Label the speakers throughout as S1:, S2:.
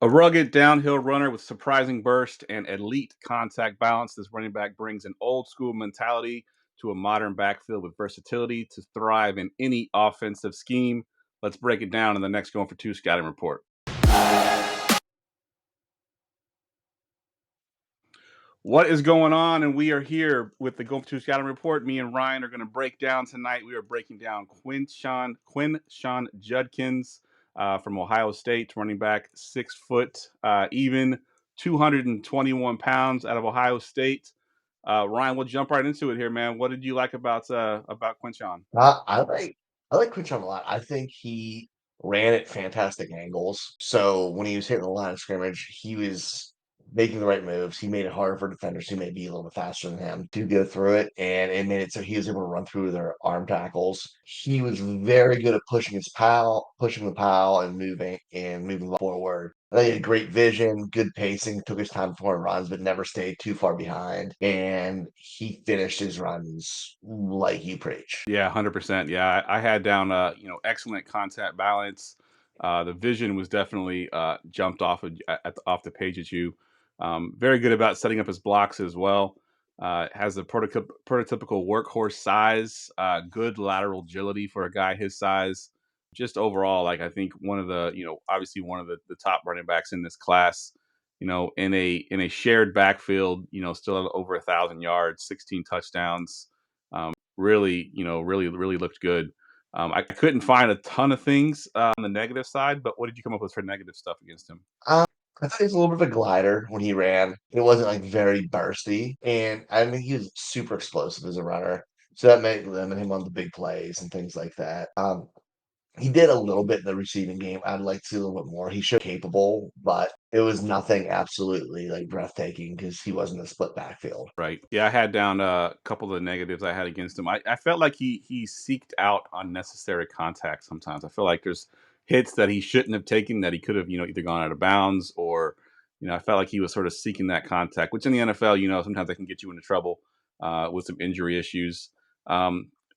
S1: A rugged downhill runner with surprising burst and elite contact balance, this running back brings an old school mentality to a modern backfield with versatility to thrive in any offensive scheme. Let's break it down in the next Going for Two scouting report. What is going on? And we are here with the Going for Two scouting report. Me and Ryan are going to break down tonight. We are breaking down Quinshawn Judkins from Ohio State, running back, 6 foot, even 221 pounds out of Ohio State. Ryan, we'll jump right into it here, man. What did you like about Quinshawn?
S2: I like Quinshon a lot. I think he ran at fantastic angles. So when he was hitting the line of scrimmage, he was making the right moves. He made it harder for defenders who may be a little bit faster than him to go through it, and it made it so he was able to run through their arm tackles. He was very good at pushing the pal, and moving forward. I think he had great vision, good pacing, took his time before runs, but never stayed too far behind. And he finished his runs like you preach.
S1: Yeah, 100%. Yeah, I had down, excellent contact balance. The vision was definitely jumped off the page at you. Very good about setting up his blocks as well. Has a prototypical workhorse size, good lateral agility for a guy his size. Just overall, like I think one of the, obviously one of the top running backs in this class. In a shared backfield, still at over 1,000 yards, 16 touchdowns. Really, really looked good. I couldn't find a ton of things on the negative side, but what did you come up with for negative stuff against him?
S2: Um, I thought he was a little bit of a glider when he ran. It wasn't like very bursty, and I mean he was super explosive as a runner, so that may limit him on the big plays and things like that. He did a little bit in the receiving game. I'd like to see a little bit more. He showed capable, but it was nothing absolutely like breathtaking because he wasn't a split backfield.
S1: Right. Yeah, I had down a couple of the negatives I had against him. I felt like he seeked out unnecessary contact sometimes. I feel like there's hits that he shouldn't have taken that he could have, either gone out of bounds or, I felt like he was sort of seeking that contact, which in the NFL, sometimes that can get you into trouble with some injury issues.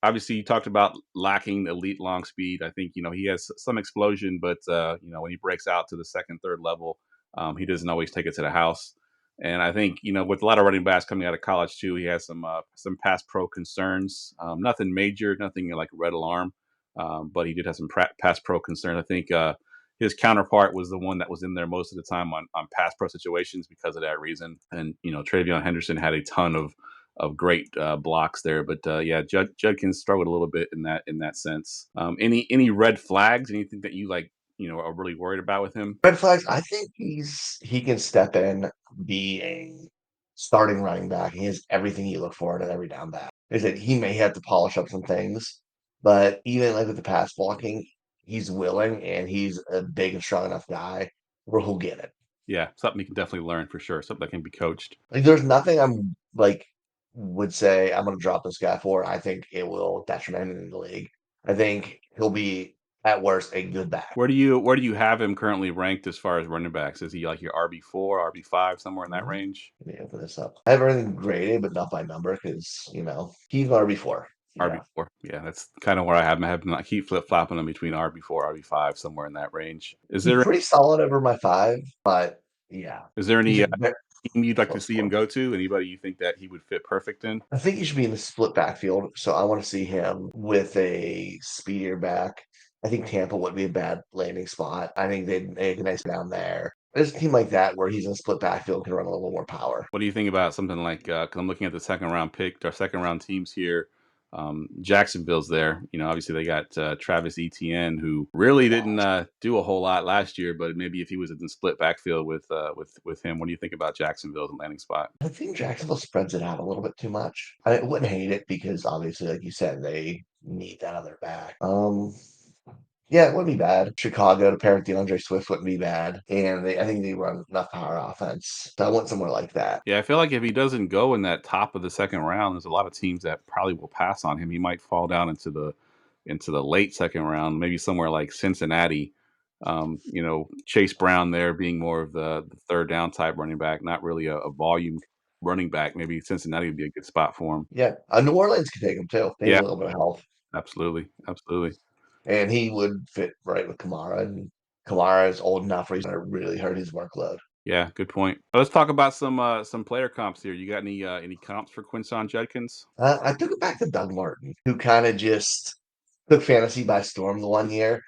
S1: Obviously, you talked about lacking elite long speed. I think, he has some explosion, but, when he breaks out to the second, third level, he doesn't always take it to the house. And I think with a lot of running backs coming out of college too, he has some pass pro concerns. Nothing major, nothing like red alarm, but he did have some pass pro concerns. I think his counterpart was the one that was in there most of the time on pass pro situations because of that reason. And Travion Henderson had a ton of great blocks there, but yeah, Judkins struggled a little bit in that sense. Any red flags? Anything that you like? Are really worried about with him?
S2: Red flags. I think he can step in, be a starting running back. He has everything you look for at every down back. Is that he may have to polish up some things, but even like with the pass blocking, he's willing and he's a big and strong enough guy where he'll get it.
S1: Yeah, something you can definitely learn for sure. Something that can be coached.
S2: Like there's nothing I'm like would say I'm gonna drop this guy for. I think it will detriment him in the league. I think he'll be at worst a good back.
S1: Where do you have him currently ranked as far as running backs? Is he like your RB4, RB5, somewhere in that
S2: Mhm.
S1: range?
S2: Let me open this up. I have everything graded, but not by number because he's RB4. Yeah,
S1: RB4. Yeah, that's kind of where I have him. I have him I keep flip flopping him between RB4, RB5, somewhere in that range. Is
S2: he's
S1: there
S2: pretty solid over my five, but yeah,
S1: is there
S2: he's
S1: any
S2: a very
S1: team you'd like to
S2: close
S1: see him
S2: score.
S1: go to? Anybody you think that he would fit perfect in?
S2: I think he should be in the split backfield, so I want to see him with a speedier back. I think Tampa would be a bad landing spot. I think they'd make a nice down there. There's a team like that where he's in a split backfield can run a little more power.
S1: What do you think about something like? Because I'm looking at the second round pick, our second round teams here. Jacksonville's there. Obviously they got Travis Etienne, who really didn't do a whole lot last year. But maybe if he was in the split backfield with him, what do you think about Jacksonville's landing spot?
S2: I think Jacksonville spreads it out a little bit too much. I wouldn't hate it because obviously, like you said, they need that other back. Yeah, it wouldn't be bad. Chicago to pair with DeAndre Swift wouldn't be bad, and I think they run enough power offense. So I want somewhere like that.
S1: Yeah, I feel like if he doesn't go in that top of the second round, there's a lot of teams that probably will pass on him. He might fall down into the late second round, maybe somewhere like Cincinnati. Chase Brown there being more of the third down type running back, not really a volume running back. Maybe Cincinnati would be a good spot for him.
S2: Yeah, New Orleans could take him too. They need
S1: Yeah,
S2: a little bit of health,
S1: absolutely, absolutely.
S2: and he would fit right with Kamara. Kamara is old enough where he's gonna really hurt his workload.
S1: Yeah, good point. Let's talk about some player comps here. You got any comps for Quinshawn Judkins?
S2: I took it back to Doug Martin, who kind of just took fantasy by storm the one year.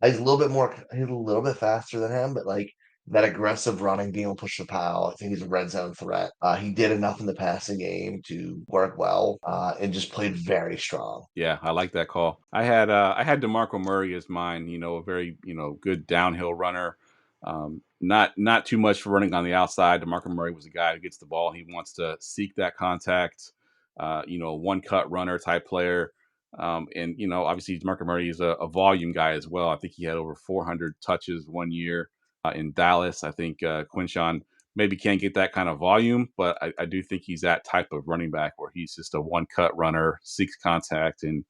S2: He's a little bit faster than him, but like that aggressive running, being able to push the pile. I think he's a red zone threat. He did enough in the passing game to work well, and just played very strong.
S1: Yeah, I like that call. I had DeMarco Murray as mine. You know, a very good downhill runner. Not too much for running on the outside. DeMarco Murray was a guy who gets the ball. He wants to seek that contact. One cut runner type player. And obviously DeMarco Murray is a volume guy as well. I think he had over 400 touches one year in Dallas. I think Quinshon maybe can't get that kind of volume, but I do think he's that type of running back where he's just a one cut runner, seeks contact, and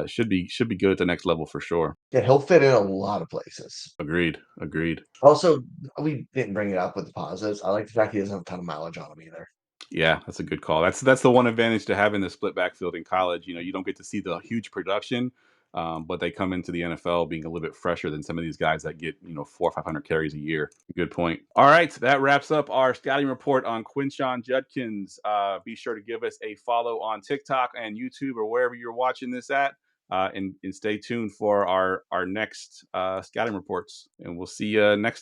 S1: should be good at the next level for sure.
S2: Yeah, he'll fit in a lot of places.
S1: Agreed. Agreed.
S2: Also, we didn't bring it up with the positives. I like the fact he doesn't have a ton of mileage on him either.
S1: Yeah, that's a good call. That's the one advantage to having the split backfield in college. You don't get to see the huge production, but they come into the NFL being a little bit fresher than some of these guys that get 400 or 500 carries a year. Good point. All right, that wraps up our scouting report on Quinshawn Judkins. Be sure to give us a follow on TikTok and YouTube or wherever you're watching this at. And stay tuned for our next scouting reports, and we'll see you next time.